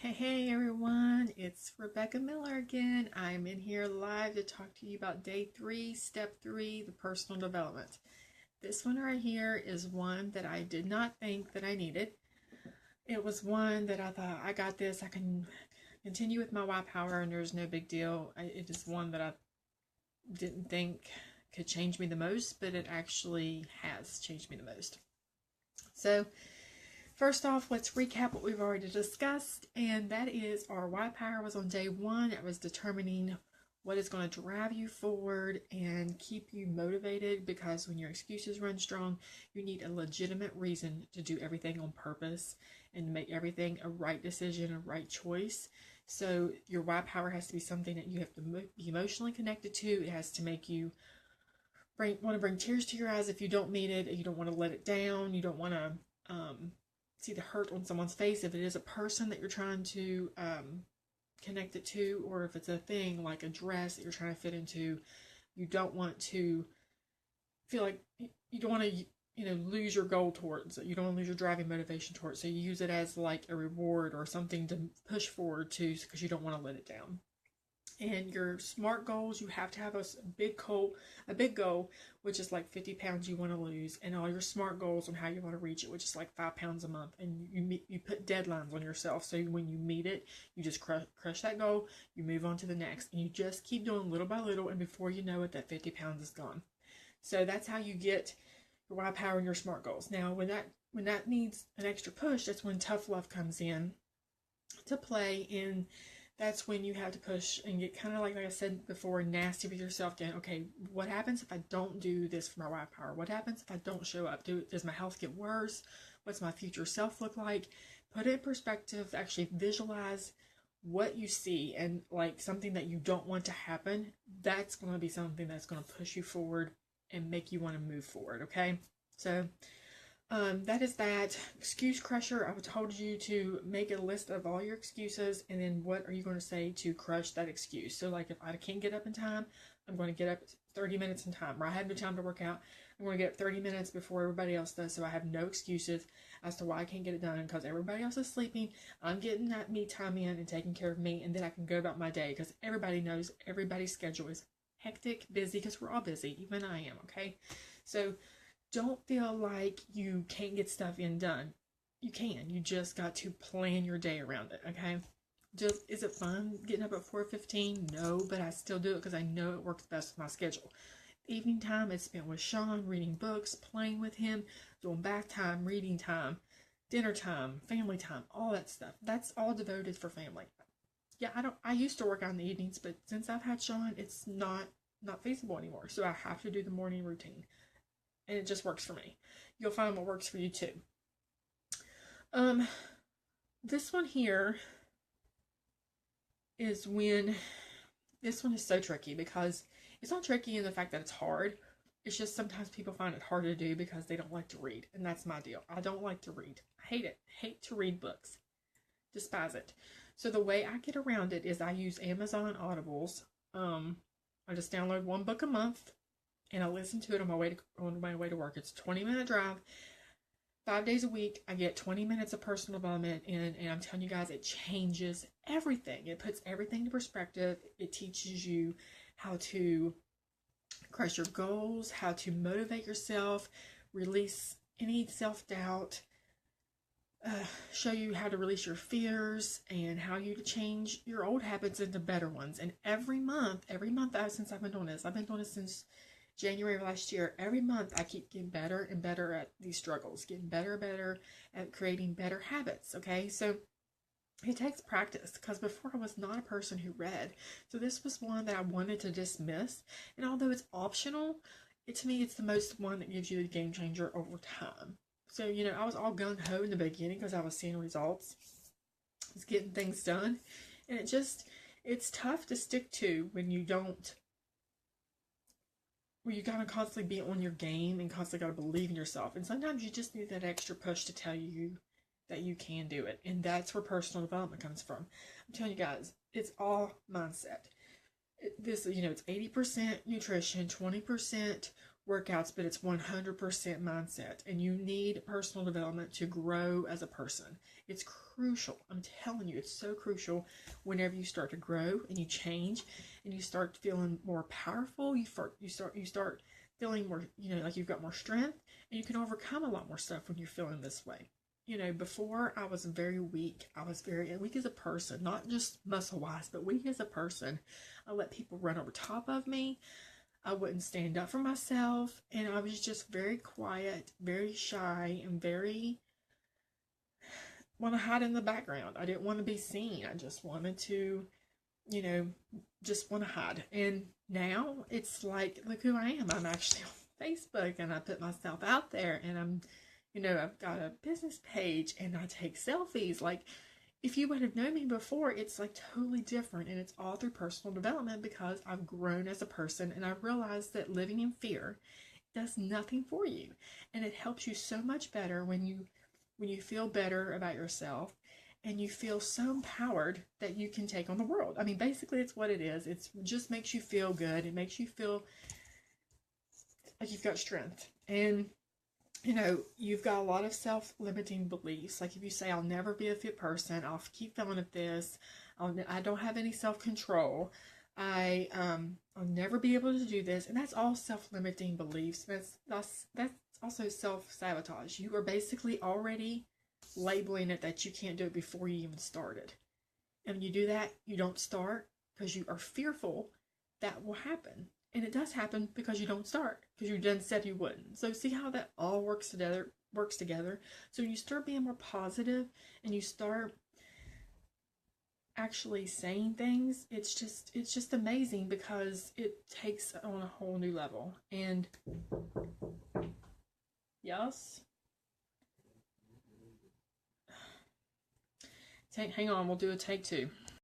Hey everyone, it's Rebecca Miller again. I'm in here live to talk to you about day 3, step 3, the personal development. This one right here is one that I did not think that I needed. It was one that I thought, I got this, I can continue with my Y power and there's no big deal. It is one that I didn't think could change me the most, but it actually has changed me the most. So, first off, let's recap what we've already discussed, and that is our Y power was on day 1. It was determining what is going to drive you forward and keep you motivated, because when your excuses run strong, you need a legitimate reason to do everything on purpose and to make everything a right decision, a right choice. So your Y power has to be something that you have to be emotionally connected to. It has to make you want to bring tears to your eyes if you don't meet it. You don't want to let it down. You don't want to see the hurt on someone's face if it is a person that you're trying to connect it to, or if it's a thing like a dress that you're trying to fit into. You don't want to feel like you don't want to lose your goal towards it. You don't want to lose your driving motivation towards it. So you use it as like a reward or something to push forward to, because you don't want to let it down. And your SMART goals, you have to have a big goal, which is like 50 pounds you want to lose, and all your SMART goals on how you want to reach it, which is like 5 pounds a month. And you put deadlines on yourself, so when you meet it, you just crush that goal, you move on to the next, and you just keep doing little by little, and before you know it, that 50 pounds is gone. So that's how you get your Y power and your SMART goals. Now, when that needs an extra push, that's when tough love comes in to play. And that's when you have to push and get kind of like I said before, nasty with yourself. Going, okay, what happens if I don't do this for my Y power? What happens if I don't show up? Does my health get worse? What's my future self look like? Put it in perspective. Actually visualize what you see, and like something that you don't want to happen. That's going to be something that's going to push you forward and make you want to move forward. Okay, so that is that. Excuse crusher. I told you to make a list of all your excuses, and then what are you going to say to crush that excuse. So like if I can't get up in time, I'm going to get up 30 minutes in time. Or I have no time to work out, I'm going to get up 30 minutes before everybody else does, so I have no excuses as to why I can't get it done, because everybody else is sleeping. I'm getting that me time in and taking care of me, and then I can go about my day, because everybody knows everybody's schedule is hectic, busy, because we're all busy. Even I am, okay? So don't feel like you can't get stuff done. You can. You just got to plan your day around it, okay? Is it fun getting up at 4:15? No, but I still do it because I know it works best with my schedule. Evening time is spent with Sean, reading books, playing with him, doing bath time, reading time, dinner time, family time, all that stuff. That's all devoted for family. Yeah, I used to work out in the evenings, but since I've had Sean, it's not feasible anymore. So I have to do the morning routine. And it just works for me. You'll find what works for you too. This one here is this one is so tricky, because it's not tricky in the fact that it's hard. It's just sometimes people find it hard to do because they don't like to read. And that's my deal. I don't like to read. I hate it. I hate to read books. Despise it. So the way I get around it is I use Amazon Audibles. I just download one book a month, and I listen to it on my way to work. It's a 20-minute drive. 5 days a week, I get 20 minutes of personal development in, and I'm telling you guys, it changes everything. It puts everything into perspective. It teaches you how to crush your goals, how to motivate yourself, release any self-doubt, show you how to release your fears, and how you to change your old habits into better ones. And every month since I've been doing this since January of last year, every month I keep getting better and better at these struggles, getting better and better at creating better habits, okay? So it takes practice, because before I was not a person who read. So this was one that I wanted to dismiss. And although it's optional, to me, it's the most one that gives you the game changer over time. So, I was all gung-ho in the beginning because I was seeing results. I was getting things done. And it's tough to stick to when you don't, where you gotta constantly be on your game and constantly gotta believe in yourself. And sometimes you just need that extra push to tell you that you can do it. And that's where personal development comes from. I'm telling you guys, it's all mindset. It's 80% nutrition, 20% workouts, but it's 100% mindset. And you need personal development to grow as a person. It's crucial. I'm telling you, it's so crucial. Whenever you start to grow and you change and you start feeling more powerful, you start feeling more, like you've got more strength, and you can overcome a lot more stuff when you're feeling this way. Before I was very weak. I was very weak as a person, not just muscle-wise, but weak as a person. I let people run over top of me. I wouldn't stand up for myself, and I was just very quiet, very shy, and very want to hide in the background. I didn't want to be seen. I just wanted to, just want to hide. And now it's like, look who I am. I'm actually on Facebook, and I put myself out there, and I've got a business page, and I take selfies. Like, if you would have known me before, it's like totally different, and it's all through personal development because I've grown as a person, and I've realized that living in fear does nothing for you, and it helps you so much better when you feel better about yourself, and you feel so empowered that you can take on the world. I mean, basically, it's what it is. It just makes you feel good. It makes you feel like you've got strength, and you've got a lot of self-limiting beliefs. Like if you say, I'll never be a fit person, I'll keep failing at this, I don't have any self-control, I'll never be able to do this, and that's all self-limiting beliefs. That's also self-sabotage. You are basically already labeling it that you can't do it before you even started. And when you do that, you don't start because you are fearful that will happen. And it does happen because you don't start, because you done said you wouldn't. So see how that all works together. So you start being more positive, and you start actually saying things. It's just amazing, because it takes on a whole new level. And yes, hang on, we'll do a take two.